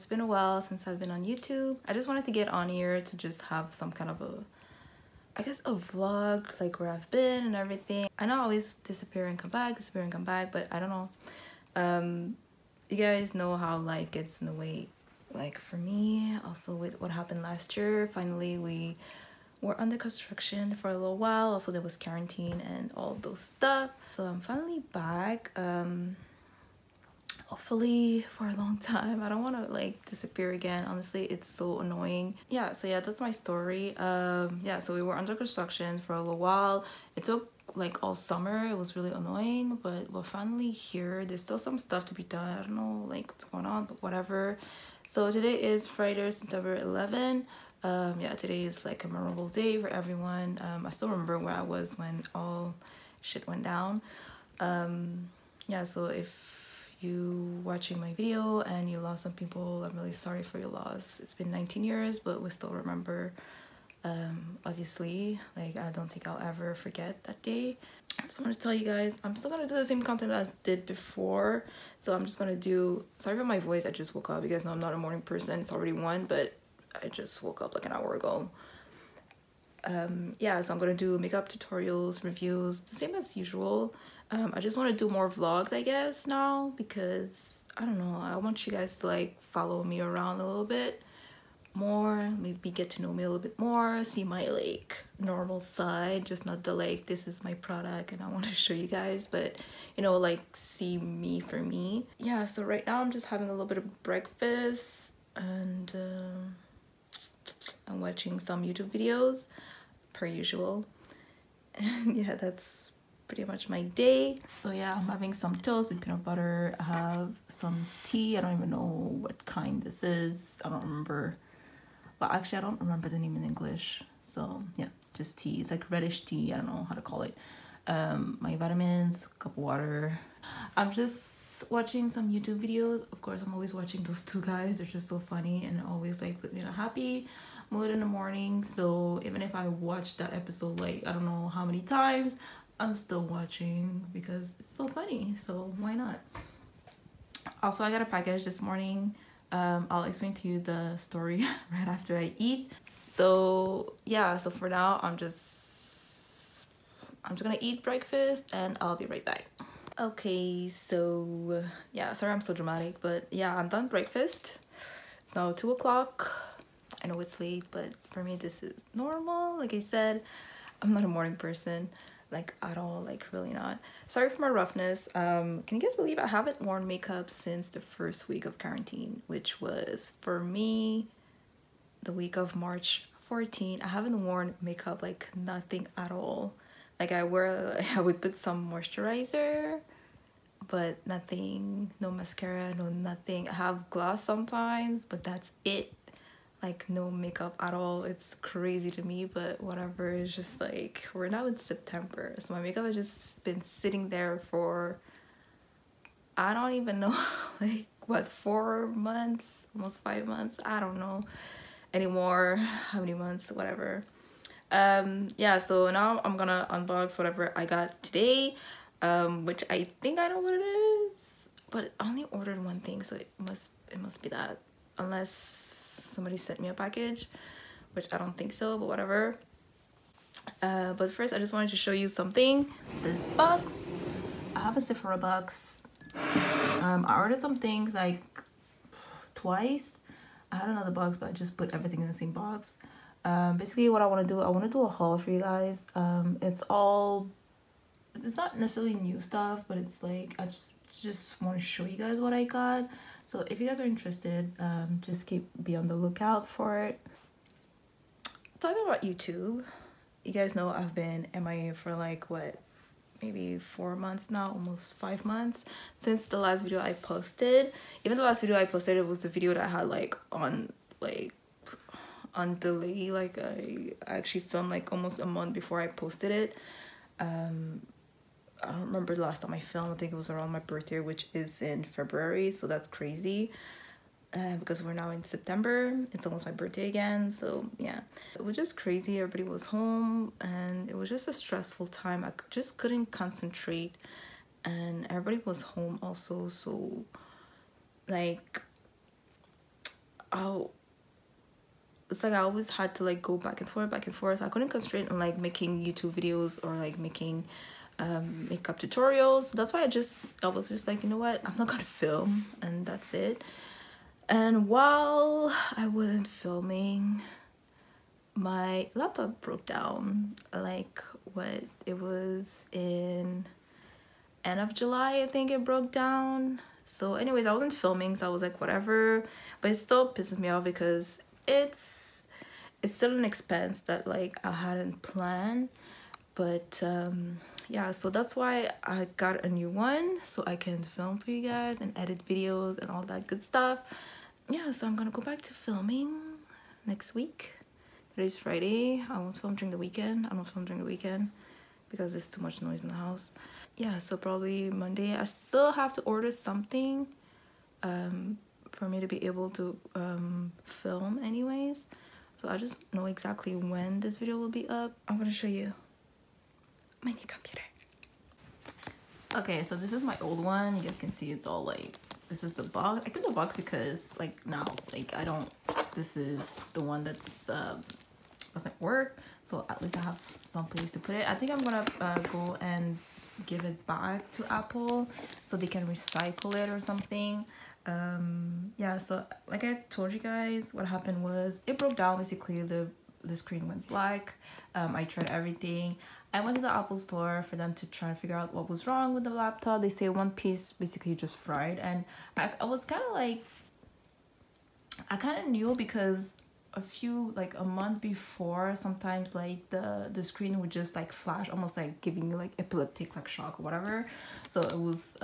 it's been a while since I've been on YouTube. I just wanted to get on here to just have some kind of I guess a vlog, like where I've been and everything. I know I always disappear and come back, but I don't know. You guys know how life gets in the way. Like for me, also with what happened last year, finally we were under construction for a little while. Also there was quarantine and all those stuff. So I'm finally back. Hopefully for a long time. I don't want to like disappear again. Honestly, it's so annoying. Yeah, so yeah, that's my story. Yeah, so we were under construction for a little while. It took like all summer. It was really annoying, but we're finally here. There's still some stuff to be done. I don't know like what's going on, but whatever. So today is Friday, September 11. Yeah, today is like a memorable day for everyone. I still remember where I was when all shit went down. Yeah, so if you watching my video and you lost some people, I'm really sorry for your loss. It's been 19 years, but we still remember. Obviously, like I don't think I'll ever forget that day. I just want to tell you guys, I'm still gonna do the same content as I did before. So I'm just gonna do, sorry for my voice, I just woke up. You guys know I'm not a morning person. It's already 1, but I just woke up like an hour ago. Yeah, so I'm gonna do makeup tutorials, reviews, the same as usual. I just want to do more vlogs, I guess, now, because I don't know, I want you guys to like follow me around a little bit more, maybe get to know me a little bit more, see my like normal side, just not the like this is my product and I want to show you guys, but you know, like see me for me. Yeah, so right now I'm just having a little bit of breakfast and I'm watching some YouTube videos per usual. And yeah, that's pretty much my day. So yeah, I'm having some toast with peanut butter. I have some tea. I don't even know what kind this is. I don't remember. Well, actually, I don't remember the name in English. So yeah, just tea. It's like reddish tea. I don't know how to call it. My vitamins, a cup of water. I'm just watching some YouTube videos. Of course, I'm always watching those two guys. They're just so funny and always like put me in a happy mood in the morning. So even if I watch that episode like I don't know how many times, I'm still watching because it's so funny. So why not? Also, I got a package this morning. I'll explain to you the story right after I eat. So yeah, so for now I'm just gonna eat breakfast and I'll be right back. Okay, so yeah, sorry I'm so dramatic, but yeah, I'm done breakfast. It's now 2 o'clock. I know it's late, but for me this is normal. Like I said, I'm not a morning person, like at all, like really not. Sorry for my roughness. Can you guys believe I haven't worn makeup since the first week of quarantine, which was for me the week of March 14. I haven't worn makeup, like nothing at all. Like I would put some moisturizer, but nothing, no mascara, no nothing. I have gloss sometimes, but that's it. Like no makeup at all. It's crazy to me, but whatever. It's just like we're now in September, so my makeup has just been sitting there for I don't even know like what, 4 months, almost 5 months, I don't know anymore how many months, whatever. Yeah, so now I'm gonna unbox whatever I got today, which I think I know what it is, but I only ordered one thing, so it must be that, unless somebody sent me a package, which I don't think so, but whatever. But first I just wanted to show you something. This box, I have a Sephora box. I ordered some things like twice. I had another box, but I just put everything in the same box. Basically what I want to do a haul for you guys. It's not necessarily new stuff, but it's like I just want to show you guys what I got. So if you guys are interested, just be on the lookout for it. Talking about YouTube, you guys know I've been MIA for like what, maybe 4 months now, almost 5 months since the last video I posted. Even the last video I posted, it was a video that I had like on delay. Like I actually filmed like almost a month before I posted it. I don't remember the last time I filmed. I think it was around my birthday, which is in February, so that's crazy. Because we're now in September, it's almost my birthday again. So yeah, it was just crazy. Everybody was home and it was just a stressful time. I just couldn't concentrate and everybody was home also, so like it's like I always had to like go back and forth. I couldn't concentrate on like making YouTube videos or like making makeup tutorials. That's why I was just like, you know what, I'm not gonna film, and that's it. And while I wasn't filming, my laptop broke down. Like what, it was in end of July, I think it broke down. So anyways, I wasn't filming, so I was like whatever, but it still pisses me off because it's still an expense that like I hadn't planned. But yeah, so that's why I got a new one, so I can film for you guys and edit videos and all that good stuff. Yeah, so I'm gonna go back to filming next week. Today's Friday. I won't film during the weekend. I don't film during the weekend because there's too much noise in the house. Yeah, so probably Monday. I still have to order something for me to be able to film anyways. So I just know exactly when this video will be up. I'm gonna show you my new computer. Okay, so this is my old one. You guys can see it's all like, this is the box. I keep the box because like now, like I don't, this is the one that's doesn't work. So at least I have some place to put it. I think I'm gonna go and give it back to Apple so they can recycle it or something. Yeah, so like I told you guys, what happened was it broke down. Basically the screen went black. I tried everything. I went to the Apple store for them to try and figure out what was wrong with the laptop. They say one piece basically just fried, and I was kind of like, I kind of knew because a month before, sometimes like the screen would just like flash, almost like giving you like epileptic like shock or whatever. So it was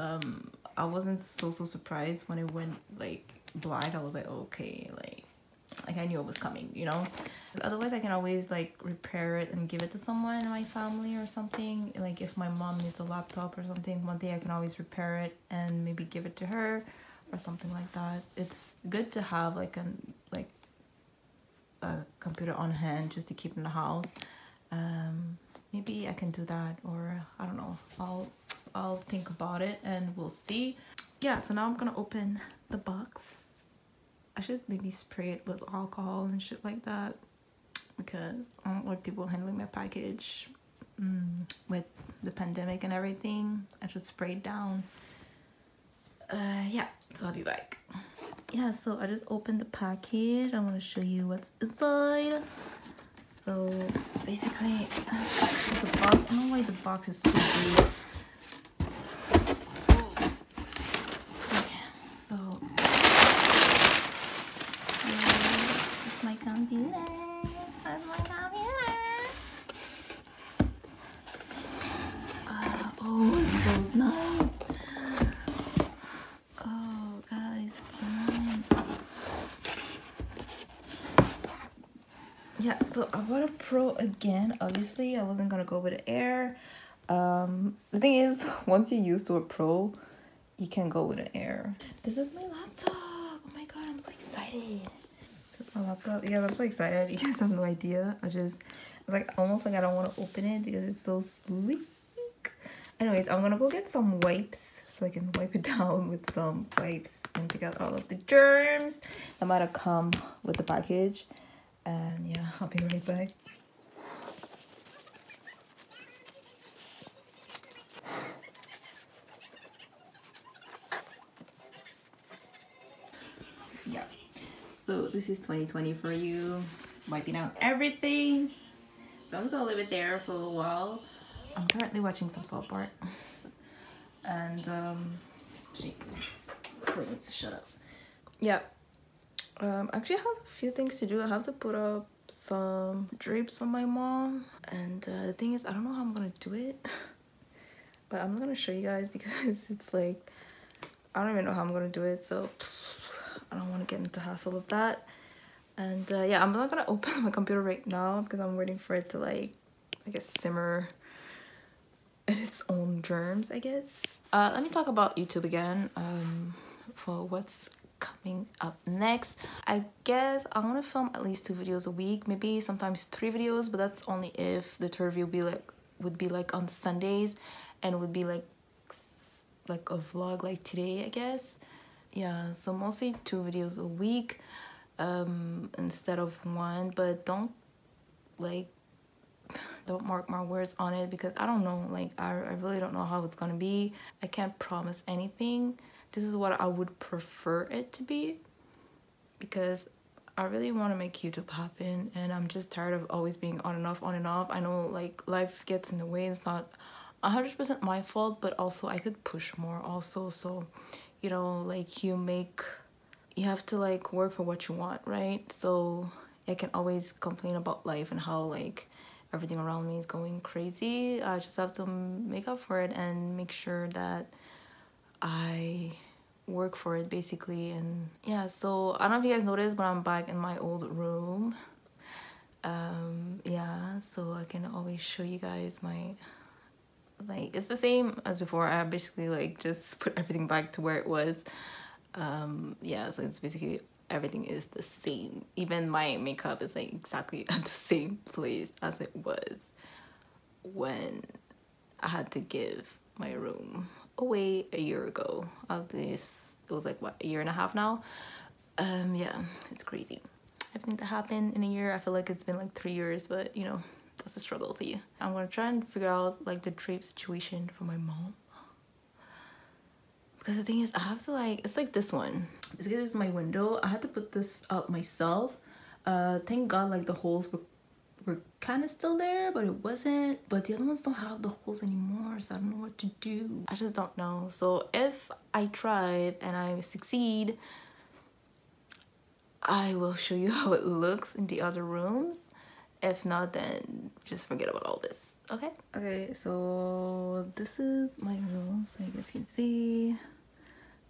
I wasn't so surprised when it went like black. I was like, okay, like I knew it was coming, you know. Otherwise I can always like repair it and give it to someone in my family or something. Like if my mom needs a laptop or something, one day I can always repair it and maybe give it to her or something like that. It's good to have like a computer on hand just to keep in the house. Maybe I can do that, or I don't know, I'll think about it and we'll see. Yeah, so now I'm gonna open the box. I should maybe spray it with alcohol and shit like that because I don't like people handling my package with the pandemic and everything. I should spray it down. Yeah, so I'll be back. Yeah, so I just opened the package. I want to show you what's inside. So basically, the box, I don't know why the box is so big. Okay, so it's my computer. That's my computer. Oh, it feels nice. Yeah, so I bought a Pro again. Obviously, I wasn't gonna go with the Air. The thing is, once you're used to a Pro, you can go with an Air. This is my laptop. Oh my god, I'm so excited. This is my laptop. Yeah, I'm so excited. You guys have no idea. Like almost like I don't want to open it because it's so sleek. Anyways, I'm gonna go get some wipes so I can wipe it down with some wipes and take out all of the germs that might have come with the package. And yeah, I'll be right back. Yeah, so this is 2020 for you, wiping out everything. So I'm gonna leave it there for a little while. I'm currently watching some South Park, and she needs to shut up. Yeah. Actually, I have a few things to do. I have to put up some drapes on my mom, and the thing is, I don't know how I'm gonna do it, but I'm gonna show you guys because it's like, I don't even know how I'm gonna do it, so I don't want to get into the hassle of that. And yeah, I'm not gonna open my computer right now because I'm waiting for it to like, I guess, simmer in its own germs, I guess. Let me talk about YouTube again for what's coming up next. I guess I want to film at least 2 videos a week, maybe sometimes 3 videos, but that's only if the third video would be like on Sundays and would be like a vlog like today, I guess. Yeah, so mostly 2 videos a week. instead of one, but don't mark my words on it, because I don't know, like I really don't know how it's gonna be. I can't promise anything. This is what I would prefer it to be, because I really want to make YouTube happen, and I'm just tired of always being on and off, on and off. I know like life gets in the way. It's not 100% my fault, but also I could push more also. So, you know, like you have to like work for what you want, right? So I can always complain about life and how like everything around me is going crazy. I just have to make up for it and make sure that I work for it basically. And yeah, so I don't know if you guys noticed, but I'm back in my old room. Yeah, so I can always show you guys my, like, it's the same as before. I basically like just put everything back to where it was. Yeah, so it's basically everything is the same. Even my makeup is like exactly at the same place as it was when I had to give my room away a year ago. At least it was like what, a year and a half now. Yeah, it's crazy. Everything that happened in a year, I feel like it's been like 3 years, but you know, that's a struggle for you. I'm gonna try and figure out like the drape situation for my mom, because the thing is, I have to like, it's like this one. This is my window. I had to put this up myself. Thank God like the holes were kind of still there, but it wasn't. But the other ones don't have the holes anymore, so I don't know what to do. I just don't know. So if I try and I succeed, I will show you how it looks in the other rooms. If not, then just forget about all this, okay? Okay, so this is my room, so you guys can see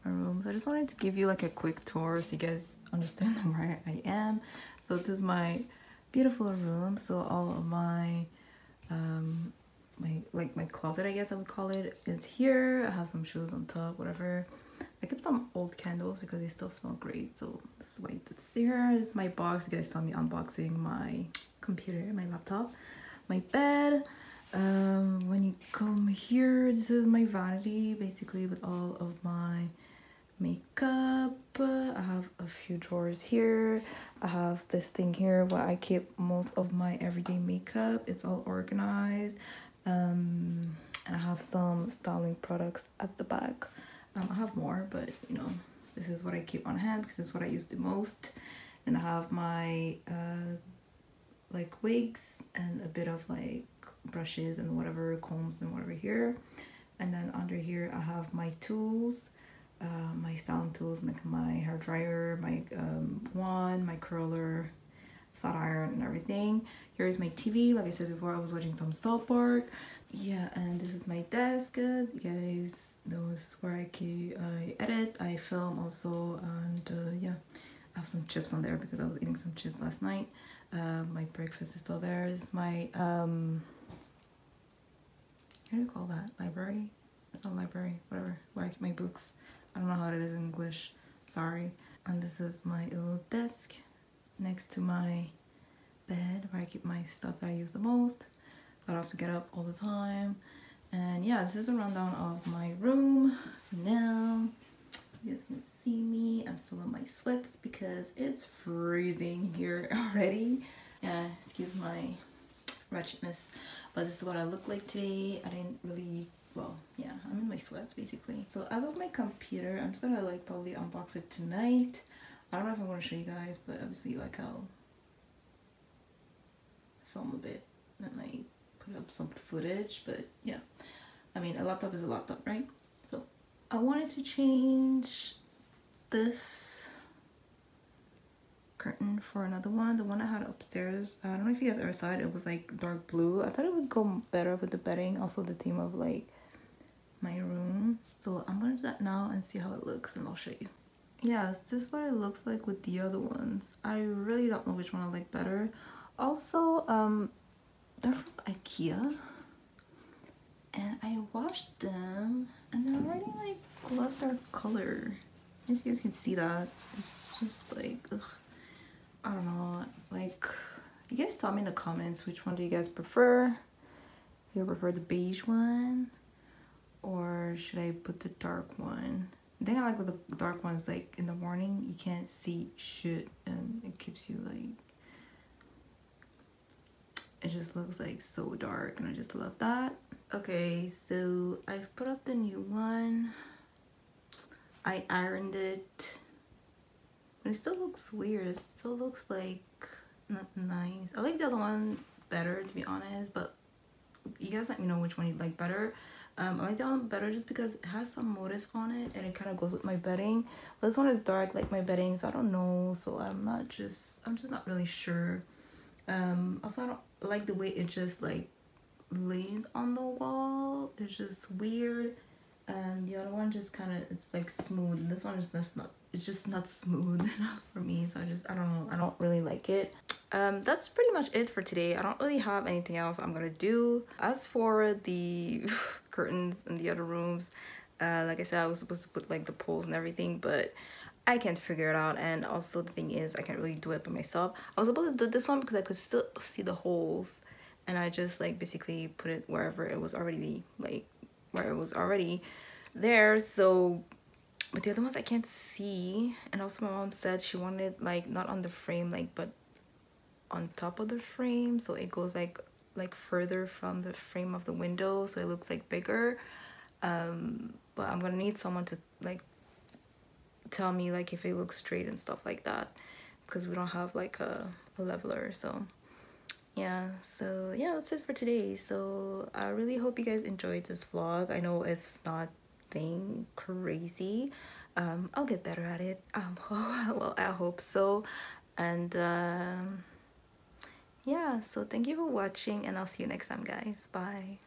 my room. So I just wanted to give you like a quick tour so you guys understand where I am. So this is my beautiful room. So all of my my closet, I guess I would call it, is here. I have some shoes on top, whatever. I kept some old candles because they still smell great, so this is why it's here. This is my box. You guys saw me unboxing my computer, my laptop, my bed. When you come here, this is my vanity, basically, with all of my makeup. I have a few drawers here. I have this thing here where I keep most of my everyday makeup. It's all organized. And I have some styling products at the back. I have more, but you know, this is what I keep on hand because it's what I use the most. And I have my like wigs and a bit of like brushes and whatever, combs and whatever here. And then under here I have my tools, my styling tools, like my hair dryer, my wand, my curler, flat iron and everything. Here's my TV. Like I said before, I was watching some South Park. Yeah, and this is my desk. You guys know this is where I edit, I film also, and yeah, I have some chips on there because I was eating some chips last night. My breakfast is still there. This is my how do you call that? Library? It's not library, whatever, where I keep my books. I don't know how it is in English, sorry. And this is my little desk next to my bed where I keep my stuff that I use the most, so I don't have to get up all the time. And yeah, this is a rundown of my room for now. You guys can see me. I'm still in my sweats because it's freezing here already. Yeah, excuse my wretchedness, but this is what I look like today. I didn't really, well, yeah, I'm in my sweats basically. So as of my computer, I'm just gonna like probably unbox it tonight. I don't know if I'm gonna show you guys, but obviously like I'll film a bit and like put up some footage. But yeah, I mean, a laptop is a laptop, right? So I wanted to change this curtain for another one. The one I had upstairs, I don't know if you guys ever saw it, it was like dark blue. I thought it would go better with the bedding, also the theme of like my room. So I'm gonna do that now and see how it looks, and I'll show you. Yeah, this is what it looks like with the other ones. I really don't know which one I like better. Also, they're from IKEA, and I washed them and they're already like lost their color. If you guys can see that, it's just like, ugh, I don't know. Like, you guys tell me in the comments which one do you guys prefer. Do you prefer the beige one, or should I put the dark one? The thing I like with the dark ones, like in the morning you can't see shit and it keeps you like, it just looks like so dark and I just love that. Okay, so I've put up the new one. I ironed it, but it still looks weird. It still looks like not nice. I like the other one better, to be honest, but you guys let me know which one you like better. I like that one better just because it has some motif on it and it kind of goes with my bedding. But this one is dark like my bedding, so I don't know. So I'm just not really sure. Also I don't like the way it just like lays on the wall. It's just weird. And the other one just kind of, it's like smooth. And this one is just not, it's just not smooth enough for me. So I don't know, I don't really like it. That's pretty much it for today. I don't really have anything else I'm gonna do. As for the curtains in the other rooms, like I said, I was supposed to put like the poles and everything, but I can't figure it out. And also the thing is, I can't really do it by myself. I was able to do this one because I could still see the holes, and I just like basically put it wherever it was already, like where it was already there. So but the other ones I can't see. And also my mom said she wanted like not on the frame, like but on top of the frame, so it goes like further from the frame of the window, so it looks like bigger. But I'm gonna need someone to like tell me like if it looks straight and stuff like that, because we don't have like a leveler. So yeah, so yeah, that's it for today. So I really hope you guys enjoyed this vlog. I know it's not thing crazy. I'll get better at it. Well, I hope so. And yeah, so thank you for watching, and I'll see you next time, guys. Bye.